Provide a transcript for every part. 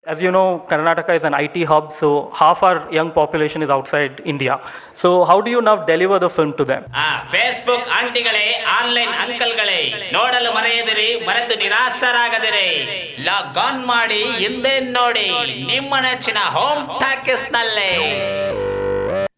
As you know, Karnataka is an IT hub, so half our young population is outside India. So how do you now deliver the film to them? Facebook ಆಂಟಿಗಳೇ, online ಅಂಕಲ್ಗಳೇ, ನೋಡಲು ಮರೆಯದಿರಿ, ಮರೆತು ನಿರಾಶರಾಗದಿರಿ. Log on ಮಾಡಿ ಹಿಂದೆ ನೋಡಿ ನಿಮ್ಮ ನೆಚ್ಚಿನ ಹೋಮ್ ಟಾಕೀಸ್ ನಲ್ಲಿ.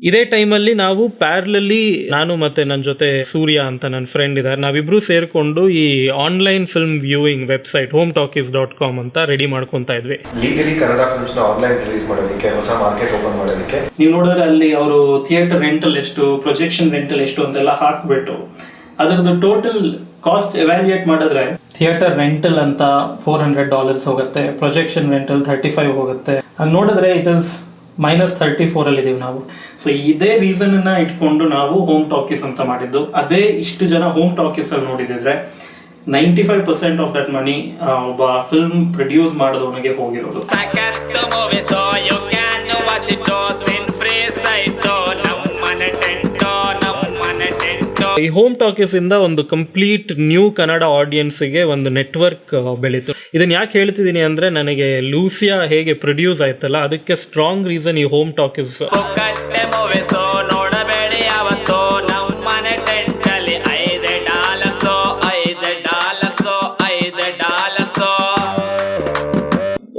ಇದೇ ಟೈಮಲ್ಲಿ ನಾವು ಪ್ಯಾರಲಲ್ಲಿ ನಾನು ಮತ್ತೆ ನನ್ನ ಜೊತೆ ಸೂರ್ಯ ಅಂತ ನನ್ನ ಫ್ರೆಂಡ್ ಇದ್ದಾರೆ, ನಾವಿಬ್ರು ಸೇರ್ಕೊಂಡು ಈ online film viewing website hometalkies.com ಅಂತ ರೆಡಿ ಮಾಡ್ಕೊಂತಾ ಇದ್ವಿ. ಲೀಗಲಿ ಕನ್ನಡ ಫಿಲ್ಮ್ಸ್ ನ ಆನ್ಲೈನ್ ರಿಲೀಸ್ ಮಾಡೋದಕ್ಕೆ, ಹೊಸ ಮಾರ್ಕೆಟ್ ಓಪನ್ ಮಾಡೋದಕ್ಕೆ. ನೀವು ನೋಡಿದ್ರೆ ಅಲ್ಲಿ ಅವರು ಥಿಯೇಟರ್ ರೆಂಟಲ್ ಎಷ್ಟು, ಪ್ರೊಜೆಕ್ಷನ್ ರೆಂಟಲ್ ಎಷ್ಟು ಅಂತೆಲ್ಲ ಹಾಕ್ಬಿಟ್ಟು ಅದರದ್ದು ಟೋಟಲ್ ಕಾಸ್ಟ್ ಎವ್ಯಾಲ್ಯೂಯೇಟ್ ಮಾಡಿದ್ರೆ ಥಿಯೇಟರ್ ರೆಂಟಲ್ ಅಂತ $400 ಹೋಗುತ್ತೆ, ಪ್ರೊಜೆಕ್ಷನ್ ರೆಂಟಲ್ 35 ಹೋಗುತ್ತೆ. ಅದು ನೋಡಿದ್ರೆ ಇಟ್ ಇಸ್ -34 ಅಲ್ಲಿ ಇದೀವಿ ನಾವು. ಸೊ ಇದೇ ರೀಸನ್ ಅನ್ನ ಇಟ್ಕೊಂಡು ನಾವು ಹೋಮ್ ಟಾಕೀಸ್ ಅಂತ ಮಾಡಿದ್ದು. ಅದೇ ಇಷ್ಟು ಜನ ಹೋಮ್ ಟಾಕೀಸ್ ಅಲ್ಲಿ ನೋಡಿದ್ರೆ 95% ಆಫ್ ದಟ್ ಮನಿ ಒಬ್ಬ ಫಿಲ್ಮ್ ಪ್ರೊಡ್ಯೂಸ್ ಮಾಡೋದವನಿಗೆ ಹೋಗಿರೋದು. ಈ ಹೋಮ್ ಟಾಕೀಸ್ ಇಂದ ಒಂದು ಕಂಪ್ಲೀಟ್ ನ್ಯೂ ಕನ್ನಡ ಆಡಿಯನ್ಸ್ಗೆ ಒಂದು ನೆಟ್ವರ್ಕ್ ಬೆಳೀತು. ಇದನ್ನ ಯಾಕೆ ಹೇಳ್ತಿದ್ದೀನಿ ಅಂದ್ರೆ, ನನಗೆ ಲೂಸಿಯಾ ಹೇಗೆ ಪ್ರೊಡ್ಯೂಸ್ ಆಯ್ತಲ್ಲ, ಅದಕ್ಕೆ ಸ್ಟ್ರಾಂಗ್ ರೀಸನ್ ಈ ಹೋಮ್ ಟಾಕೀಸ್.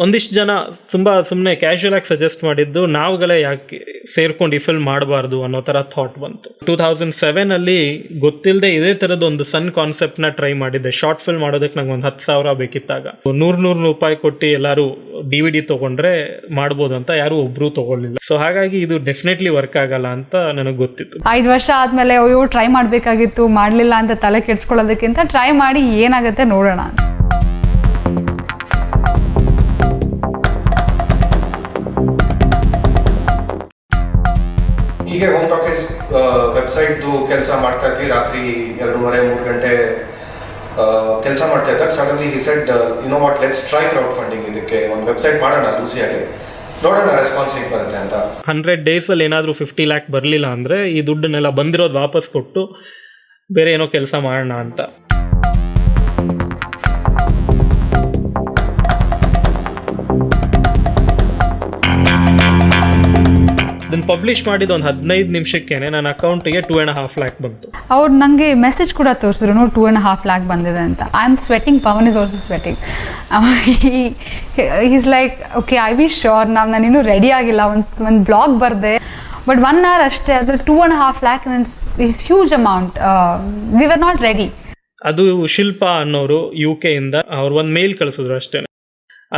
ಒಂದಿಷ್ಟು ಜನ ಸುಮ್ಮನೆ ಕ್ಯಾಶುಯಲ್ ಆಗಿ ಸಜೆಸ್ಟ್ ಮಾಡಿದ್ದು, ನಾವುಗಳೇ ಯಾಕೆ ಸೇರ್ಕೊಂಡು ಈ ಫಿಲ್ಮ್ ಮಾಡಬಾರ್ದು ಅನ್ನೋ ಥರ ಥಾಟ್ ಬಂತು. 2007 ಅಲ್ಲಿ ಗೊತ್ತಿಲ್ಲದೆ ಇದೇ ಥರದ್ದು ಒಂದು ಸಣ್ಣ ಕಾನ್ಸೆಪ್ಟ್ನ ಟ್ರೈ ಮಾಡಿದ್ದೆ. ಶಾರ್ಟ್ ಫಿಲ್ಮ್ ಮಾಡೋದಕ್ಕೆ ನಂಗೆ ಒಂದು 10,000 ಬೇಕಿತ್ತಾಗ. 100 ರೂಪಾಯಿ ಕೊಟ್ಟು ಎಲ್ಲರೂ DVD ತೊಗೊಂಡ್ರೆ ಮಾಡ್ಬೋದು ಅಂತ ಯಾರು ಒಬ್ರು ತೊಗೊಳ್ಳಿಲ್ಲ. ಸೊ ಹಾಗಾಗಿ ಇದು ಡೆಫಿನೆಟ್ಲಿ ವರ್ಕ್ ಆಗಲ್ಲ ಅಂತ ನನಗೆ ಗೊತ್ತಿತ್ತು. 5 ವರ್ಷ ಆದ್ಮೇಲೆ ಅಯ್ಯೋ ಟ್ರೈ ಮಾಡಬೇಕಾಗಿತ್ತು, ಮಾಡಲಿಲ್ಲ ಅಂತ ತಲೆ ಕೆಡ್ಸ್ಕೊಳ್ಳೋದಕ್ಕಿಂತ ಟ್ರೈ ಮಾಡಿ ಏನಾಗುತ್ತೆ ನೋಡೋಣ. ಹೀಗೆ ಹೋಮ್ ಟಾಕೀಸ್ ವೆಬ್ಸೈಟ್ ಕೆಲಸ ಮಾಡ್ತಾ ಇದ್ವಿ. ರಾತ್ರಿ 2:30-3 ಗಂಟೆ ಕೆಲಸ ಮಾಡ್ತಾ ಇದ್ದಾಗ suddenly he said, you know what, let's try crowdfunding. ಇದಕ್ಕೆ ಒಂದು ವೆಬ್ಸೈಟ್ ಮಾಡೋಣ ಲೂಸಿಯಾಗೆ, ನೋಡೋಣ ರೆಸ್ಪಾನ್ಸ್ ಹೇಗೆ ಬರುತ್ತೆ ಅಂತ. 100 ಡೇಸಲ್ಲಿ ಏನಾದರೂ 50 lakh ಬರಲಿಲ್ಲ ಅಂದರೆ ಈ ದುಡ್ಡನ್ನೆಲ್ಲ ಬಂದಿರೋದು ವಾಪಸ್ ಕೊಟ್ಟು ಬೇರೆ ಏನೋ ಕೆಲಸ ಮಾಡೋಣ ಅಂತ. ಅದನ್ನು ಪಬ್ಲಿಷ್ ಮಾಡಿದ ಒಂದು 15 ನಿಮಿಷಕ್ಕೇನೆ ನನ್ನ ಅಕೌಂಟಿಗೆ 2.5 lakh ಬಂತು. ಅವ್ರು ನನಗೆ ಮೆಸೇಜ್ ಕೂಡ ತೋರಿಸಿದ್ರು, ನೋಡಿ 2.5 lakh ಬಂದಿದೆ ಅಂತ. I am sweating, Pavan is also sweating. Is like, okay, I be sure, ನಾನಿನ್ನೂ ರೆಡಿ ಆಗಿಲ್ಲ. ಒಂದು ಬ್ಲಾಗ್ ಬರೆದೆ, ಬಟ್ 1 hour ಅಷ್ಟೇ, ಅದು 2.5 lakh is huge amount. We were not ready. ಅದು ಶಿಲ್ಪಾ ಅನ್ನೋರು UK ಇಂದ ಅವ್ರು ಒಂದು ಮೇಲ್ ಕಳಿಸಿದ್ರು ಅಷ್ಟೇ.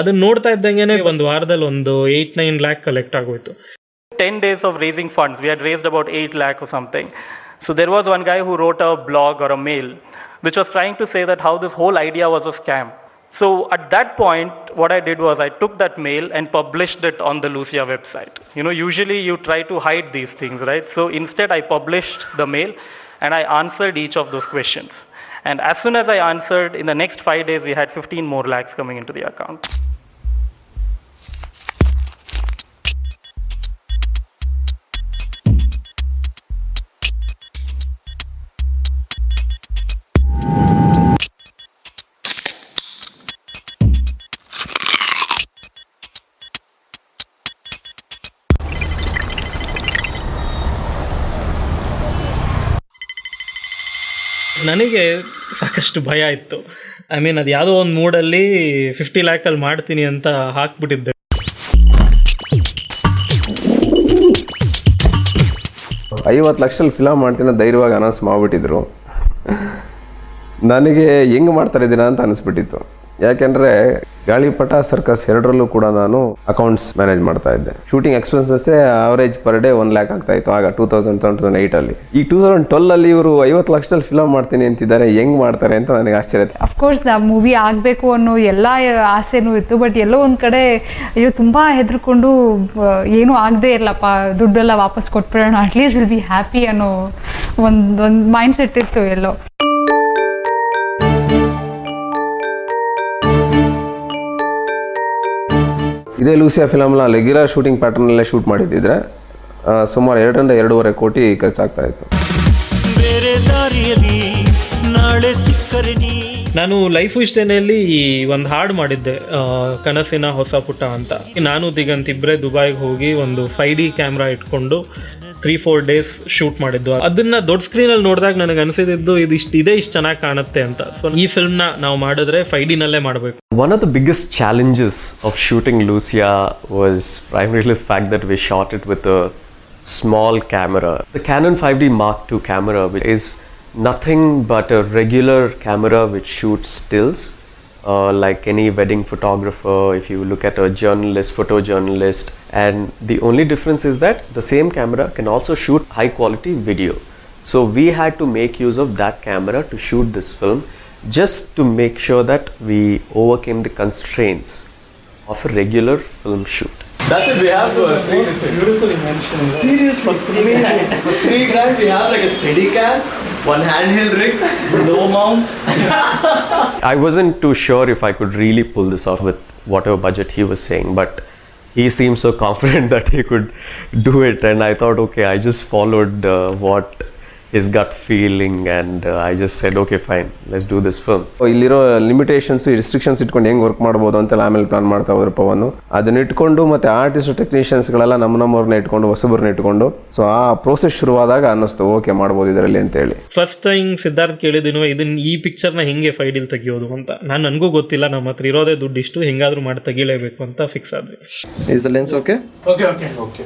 ಅದನ್ನ ನೋಡ್ತಾ ಇದ್ದಂಗೆ ಒಂದು ವಾರದಲ್ಲಿ ಒಂದು 8-9 lakh ಕಲೆಕ್ಟ್ ಆಗೋಯ್ತು. 10 days of raising funds, we had raised about 8 lakh or something. So there was one guy who wrote a blog or a mail which was trying to say that how this whole idea was a scam. So at that point, what I did was I took that mail and published it on the Lucia website. You know, usually you try to hide these things, right? So instead I published the mail and I answered each of those questions. And as soon as I answered, in the next 5 days we had 15 more lakhs coming into the account. ನನಗೆ ಸಾಕಷ್ಟು ಭಯ ಇತ್ತು. I mean, ಅದು ಯಾವುದೋ ಒಂದು ಮೂಡಲ್ಲಿ 50 lakh ಮಾಡ್ತೀನಿ ಅಂತ ಹಾಕ್ಬಿಟ್ಟಿದ್ದೆ. $50 ಲಕ್ಷದಲ್ಲಿ film ಮಾಡ್ತೀನಿ ಧೈರ್ಯವಾಗಿ ಅನೌನ್ಸ್ ಮಾಡಿಬಿಟ್ಟಿದ್ರು. ನನಗೆ ಹೆಂಗೆ ಮಾಡ್ತಾರೆ ಇದನ್ನ ಅಂತ ಅನಿಸ್ಬಿಟ್ಟಿತ್ತು. ಯಾಕೆಂದರೆ ಗಾಳಿಪಟ ಸರ್ಕಸ್ ಎರಡರಲ್ಲೂ ಕೂಡ ನಾನು ಅಕೌಂಟ್ಸ್ ಮ್ಯಾನೇಜ್ ಮಾಡ್ತಾ ಇದ್ದೆ. ಶೂಟಿಂಗ್ ಎಕ್ಸ್ಪೆನ್ಸಸ್ಸೇ ಅವರೇಜ್ ಪರ್ ಡೇ 1 lakh ಆಗ್ತಾ ಇತ್ತು ಆಗ 2008 ಈ 2012 ಇವರು 50 ಲಕ್ಷದಲ್ಲಿ ಫಿಲಮ್ ಮಾಡ್ತೀನಿ ಅಂತಿದ್ದಾರೆ, ಹೆಂಗೆ ಮಾಡ್ತಾರೆ ಅಂತ ನನಗೆ ಆಶ್ಚರ್ಯ. ಅಫ್ಕೋರ್ಸ್ ಆ ಮೂವಿ ಆಗಬೇಕು ಅನ್ನೋ ಎಲ್ಲ ಆಸೆನೂ ಇತ್ತು, ಬಟ್ ಎಲ್ಲೋ ಒಂದು ಕಡೆ ಅಯ್ಯೋ ತುಂಬ ಹೆದರ್ಕೊಂಡು ಏನೂ ಆಗದೆ ಇರಲಪ್ಪ, ದುಡ್ಡೆಲ್ಲ ವಾಪಸ್ ಕೊಟ್ಬಿಡೋಣ, ಅಟ್ಲೀಸ್ಟ್ ವಿಲ್ ಬಿ ಹ್ಯಾಪಿ ಅನ್ನೋ ಒಂದು ಮೈಂಡ್ ಸೆಟ್ ಇತ್ತು ಎಲ್ಲೋ. ಇದೇ ಲೂಸಿಯಾ ಫಿಲಮ್ನ ರೆಗ್ಯುಲರ್ ಶೂಟಿಂಗ್ ಪ್ಯಾಟರ್ನಲ್ಲೇ ಶೂಟ್ ಮಾಡಿದ್ದಿದ್ರೆ ಸುಮಾರು 2.5 ಕೋಟಿ ಖರ್ಚಾಗ್ತಾ ಇತ್ತು. ಬೇರೆ ದಾರಿಯಲ್ಲಿ ನಾಳೆ ಸಿಕ್ಕರೆ ನೀ ನಾನು ಲೈಫ್ ಇಷ್ಟೇನೆಯಲ್ಲಿ ಒಂದು ಹಾಡು ಮಾಡಿದ್ದೆ, ಕನಸಿನ ಹೊಸ ಪುಟ ಅಂತ. ನಾನು ದಿಗಂತ್ ಇಬ್ಬರೇ ದುಬೈಗೆ ಹೋಗಿ ಒಂದು 5D ಕ್ಯಾಮ್ರಾ ಇಟ್ಕೊಂಡು 3-4 ಡೇಸ್ ಶೂಟ್ ಮಾಡಿದ್ದು. ಅದನ್ನ ದೊಡ್ಡ ಸ್ಕ್ರೀನಲ್ಲಿ ನೋಡಿದಾಗ ನನಗೆ ಅನಿಸಿದ್ದು ಇಷ್ಟು ಚೆನ್ನಾಗಿ ಕಾಣುತ್ತೆ ಅಂತ. ಸೊ ಈ ಫಿಲ್ಮ್ನ ನಾವು ಮಾಡಿದ್ರೆ 5D ನಲ್ಲೇ ಮಾಡಬೇಕು. One of the biggest challenges of shooting Lucia was primarily the fact that we shot it with a small camera. The Canon 5D Mark II camera, which is nothing but a regular camera which shoots stills, like any wedding photographer, if you look at a journalist, photojournalist, and the only difference is that the same camera can also shoot high quality video. So we had to make use of that camera to shoot this film, just to make sure that we overcame the constraints of a regular film shoot. That's it, we have beautiful invention. serious for 3 grand we have like a steady cam, one handheld rig, low Mount. I wasn't too sure if I could really pull this off with whatever budget he was saying, but he seemed so confident that he could do it, and I thought, okay, I just followed what his gut feeling, and I just said, okay, fine, let's do this film. ಇಲ್ಲಿರೋ limitations restrictions ಇಟ್ಕೊಂಡು ಹೆಂಗೆ work ಮಾಡ್ಬೋದು ಅಂತೆಲ್ಲ ಆಮೇಲೆ plan ಮಾಡ್ತಾ ಹೋದ್ರು ಪವನ್. ಅದನ್ನ ಇಟ್ಕೊಂಡು ಮತ್ತೆ ಆರ್ಟಿಸ್ಟ್ ಟೆಕ್ನಿಷಿಯನ್ಸ್ಗಳೆಲ್ಲ ನಮ್ಮವ್ರನ್ನ ಇಟ್ಕೊಂಡು ಹೊಸಬ್ರನ್ನ ಇಟ್ಕೊಂಡು, ಸೊ ಆ ಪ್ರೋಸೆಸ್ ಶುರುವಾದಾಗ ಅನ್ನಿಸ್ತು ಓಕೆ ಮಾಡ್ಬೋದು ಇದರಲ್ಲಿ ಅಂತೇಳಿ. ಫಸ್ಟ್ ಟೈಮ್ ಸಿದ್ಧಾರ್ಥ್ ಕೇಳಿದಿನೋ ಈ ಪಿಕ್ಚರ್ನ ಹೆಂಗೆ 5D ತೆಗಿಯೋದು ಅಂತ. ನನಗೂ ಗೊತ್ತಿಲ್ಲ, ನಮ್ಮ ಹತ್ರ ಇರೋದೇ ದುಡ್ಡು ಇಷ್ಟು, ಹೆಂಗಾದ್ರೂ ಮಾಡಿ ತೆಗಿಲೇಬೇಕು ಅಂತ ಫಿಕ್ಸ್ ಆದ್ವಿ. Is the lens okay? Okay.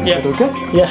Yeah. Okay? Yeah.